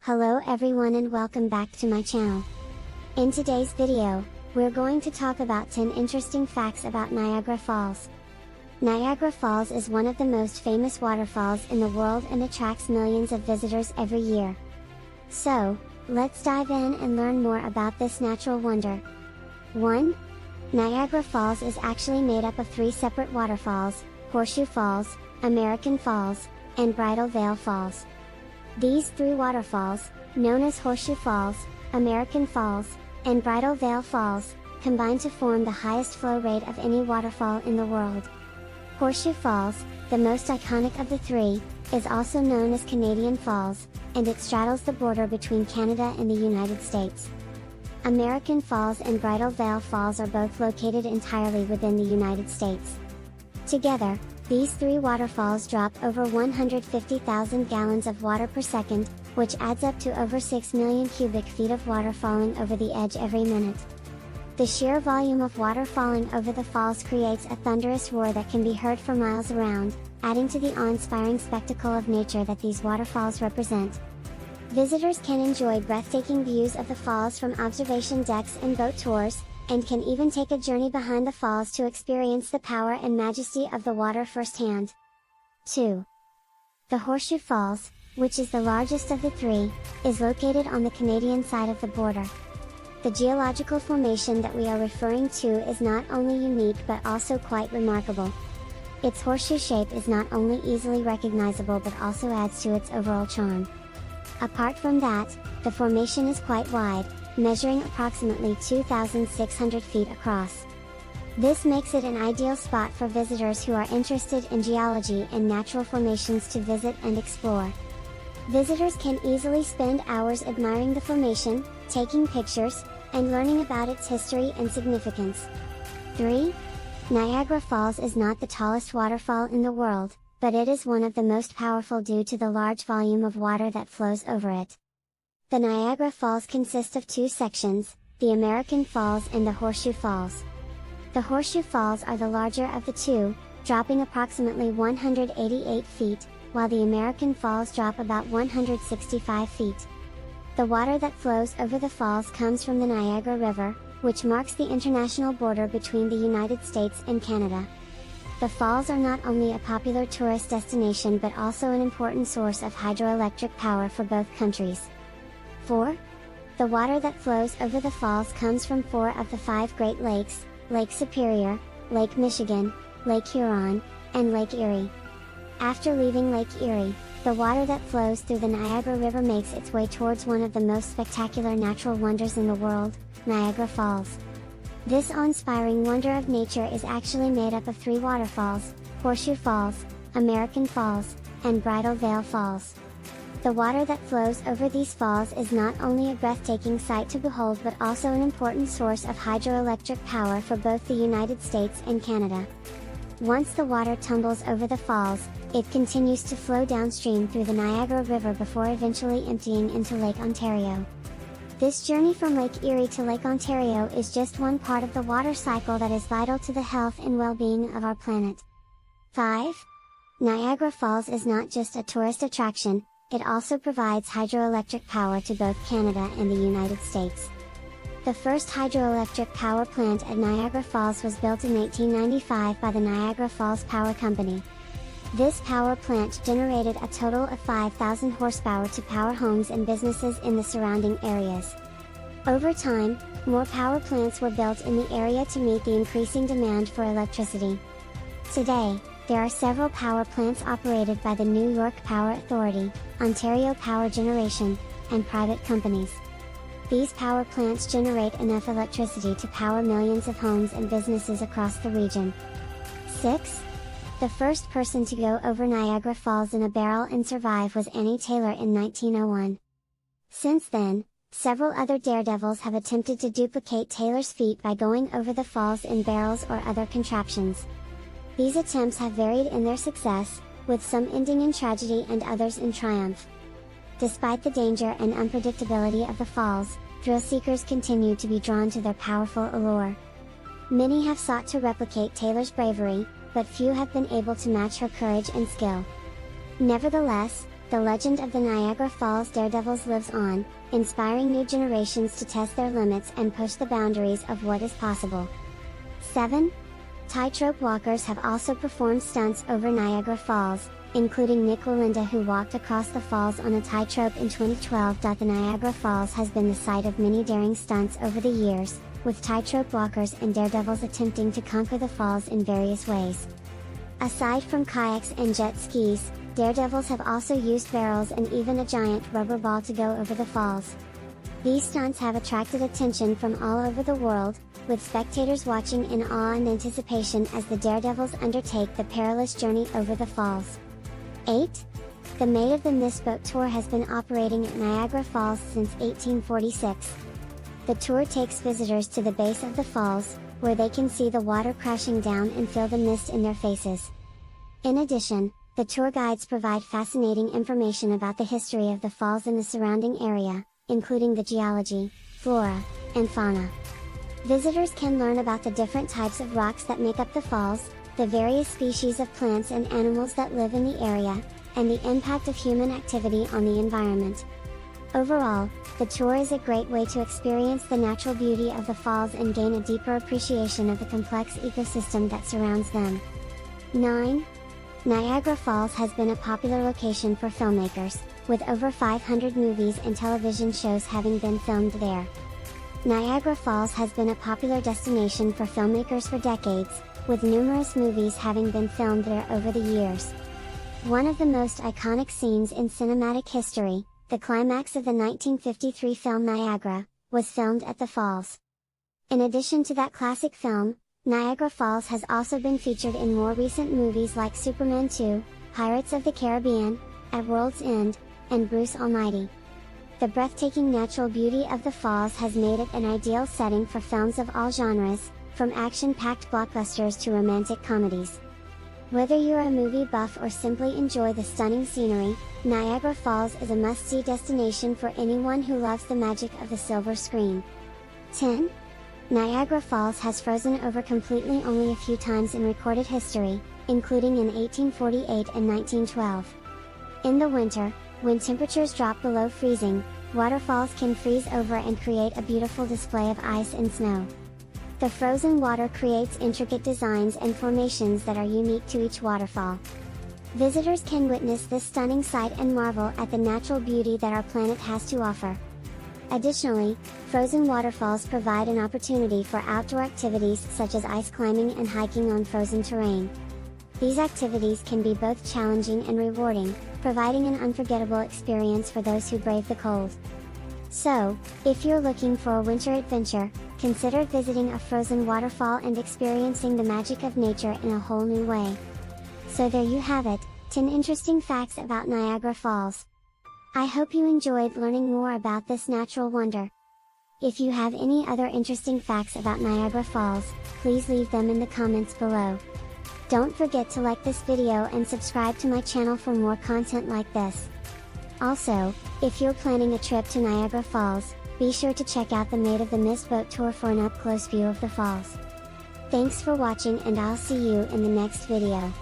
Hello everyone and welcome back to my channel. In today's video, we're going to talk about 10 interesting facts about Niagara Falls. Niagara Falls is one of the most famous waterfalls in the world and attracts millions of visitors every year. So, let's dive in and learn more about this natural wonder. 1. Niagara Falls is actually made up of 3 separate waterfalls: Horseshoe Falls, American Falls, and Bridal Veil Falls. These 3 waterfalls, known as Horseshoe Falls, American Falls, and Bridal Veil Falls, combine to form the highest flow rate of any waterfall in the world. Horseshoe Falls, the most iconic of the 3, is also known as Canadian Falls, and it straddles the border between Canada and the United States. American Falls and Bridal Veil Falls are both located entirely within the United States. Together, these 3 waterfalls drop over 150,000 gallons of water per second, which adds up to over 6 million cubic feet of water falling over the edge every minute. The sheer volume of water falling over the falls creates a thunderous roar that can be heard for miles around, adding to the awe-inspiring spectacle of nature that these waterfalls represent. Visitors can enjoy breathtaking views of the falls from observation decks and boat tours, and can even take a journey behind the falls to experience the power and majesty of the water firsthand. 2. The Horseshoe Falls, which is the largest of the 3, is located on the Canadian side of the border. The geological formation that we are referring to is not only unique but also quite remarkable. Its horseshoe shape is not only easily recognizable but also adds to its overall charm. Apart from that, the formation is quite wide, measuring approximately 2,600 feet across. This makes it an ideal spot for visitors who are interested in geology and natural formations to visit and explore. Visitors can easily spend hours admiring the formation, taking pictures, and learning about its history and significance. 3. Niagara Falls is not the tallest waterfall in the world, but it is one of the most powerful due to the large volume of water that flows over it. The Niagara Falls consist of 2 sections, the American Falls and the Horseshoe Falls. The Horseshoe Falls are the larger of the 2, dropping approximately 188 feet, while the American Falls drop about 165 feet. The water that flows over the falls comes from the Niagara River, which marks the international border between the United States and Canada. The falls are not only a popular tourist destination but also an important source of hydroelectric power for both countries. 4. The water that flows over the falls comes from 4 of the 5 Great Lakes: Lake Superior, Lake Michigan, Lake Huron, and Lake Erie. After leaving Lake Erie, the water that flows through the Niagara River makes its way towards one of the most spectacular natural wonders in the world, Niagara Falls. This awe-inspiring wonder of nature is actually made up of 3 waterfalls: Horseshoe Falls, American Falls, and Bridal Veil Falls. The water that flows over these falls is not only a breathtaking sight to behold but also an important source of hydroelectric power for both the United States and Canada. Once the water tumbles over the falls, it continues to flow downstream through the Niagara River before eventually emptying into Lake Ontario. This journey from Lake Erie to Lake Ontario is just one part of the water cycle that is vital to the health and well-being of our planet. 5. Niagara Falls is not just a tourist attraction, it also provides hydroelectric power to both Canada and the United States. The first hydroelectric power plant at Niagara Falls was built in 1895 by the Niagara Falls Power Company. This power plant generated a total of 5,000 horsepower to power homes and businesses in the surrounding areas. Over time, more power plants were built in the area to meet the increasing demand for electricity. Today, there are several power plants operated by the New York Power Authority, Ontario Power Generation, and private companies. These power plants generate enough electricity to power millions of homes and businesses across the region. 6. The first person to go over Niagara Falls in a barrel and survive was Annie Taylor in 1901. Since then, several other daredevils have attempted to duplicate Taylor's feat by going over the falls in barrels or other contraptions. These attempts have varied in their success, with some ending in tragedy and others in triumph. Despite the danger and unpredictability of the falls, thrill seekers continue to be drawn to their powerful allure. Many have sought to replicate Taylor's bravery, but few have been able to match her courage and skill. Nevertheless, the legend of the Niagara Falls Daredevils lives on, inspiring new generations to test their limits and push the boundaries of what is possible. 7. Tightrope walkers have also performed stunts over Niagara Falls, including Nick Walinda, who walked across the falls on a tightrope in 2012. The Niagara Falls has been the site of many daring stunts over the years, with tightrope walkers and daredevils attempting to conquer the falls in various ways. Aside from kayaks and jet skis, daredevils have also used barrels and even a giant rubber ball to go over the falls. These stunts have attracted attention from all over the world, with spectators watching in awe and anticipation as the daredevils undertake the perilous journey over the falls. 8. The Maid of the Mist boat tour has been operating at Niagara Falls since 1846. The tour takes visitors to the base of the falls, where they can see the water crashing down and feel the mist in their faces. In addition, the tour guides provide fascinating information about the history of the falls and the surrounding area, including the geology, flora, and fauna. Visitors can learn about the different types of rocks that make up the falls, the various species of plants and animals that live in the area, and the impact of human activity on the environment. Overall, the tour is a great way to experience the natural beauty of the falls and gain a deeper appreciation of the complex ecosystem that surrounds them. 9. Niagara Falls has been a popular location for filmmakers, with over 500 movies and television shows having been filmed there. Niagara Falls has been a popular destination for filmmakers for decades, with numerous movies having been filmed there over the years. One of the most iconic scenes in cinematic history, the climax of the 1953 film Niagara, was filmed at the falls. In addition to that classic film, Niagara Falls has also been featured in more recent movies like Superman 2, Pirates of the Caribbean, At World's End, and Bruce Almighty. The breathtaking natural beauty of the falls has made it an ideal setting for films of all genres, from action-packed blockbusters to romantic comedies. Whether you're a movie buff or simply enjoy the stunning scenery, Niagara Falls is a must-see destination for anyone who loves the magic of the silver screen. 10. Niagara Falls has frozen over completely only a few times in recorded history, including in 1848 and 1912. In the winter, when temperatures drop below freezing, waterfalls can freeze over and create a beautiful display of ice and snow. The frozen water creates intricate designs and formations that are unique to each waterfall. Visitors can witness this stunning sight and marvel at the natural beauty that our planet has to offer. Additionally, frozen waterfalls provide an opportunity for outdoor activities such as ice climbing and hiking on frozen terrain. These activities can be both challenging and rewarding, providing an unforgettable experience for those who brave the cold. So, if you're looking for a winter adventure, consider visiting a frozen waterfall and experiencing the magic of nature in a whole new way. So there you have it, 10 interesting facts about Niagara Falls. I hope you enjoyed learning more about this natural wonder. If you have any other interesting facts about Niagara Falls, please leave them in the comments below. Don't forget to like this video and subscribe to my channel for more content like this. Also, if you're planning a trip to Niagara Falls, be sure to check out the Maid of the Mist boat tour for an up-close view of the falls. Thanks for watching and I'll see you in the next video.